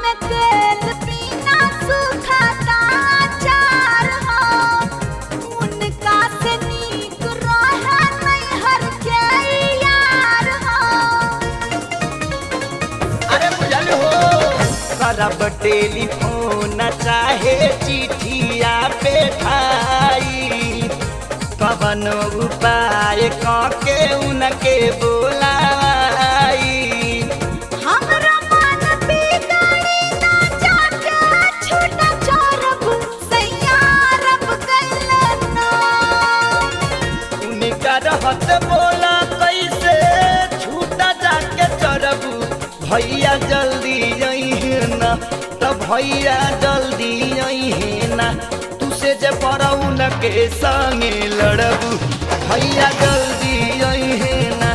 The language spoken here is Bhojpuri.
में तेल बिना सुखाता अचार हो। उनका से नीक रहे नैहर के यार हो। अरे बुझल हो करब टेलीफोन चाहे चिठिया पे ठाई, कवन उपाय के उनके बोलाई। हमरा मन बिगड़ी ना जाके छूटा चोरब सैयारब गलना। उनका रहत बोला कैसे छूटा जाके चरबू, भैया जल्दी अइहे ना, तो भैया जल्दी अइहे ना, तुसे जे पड़ौन के संगे लड़बू, भैया जल्दी अइहे ना,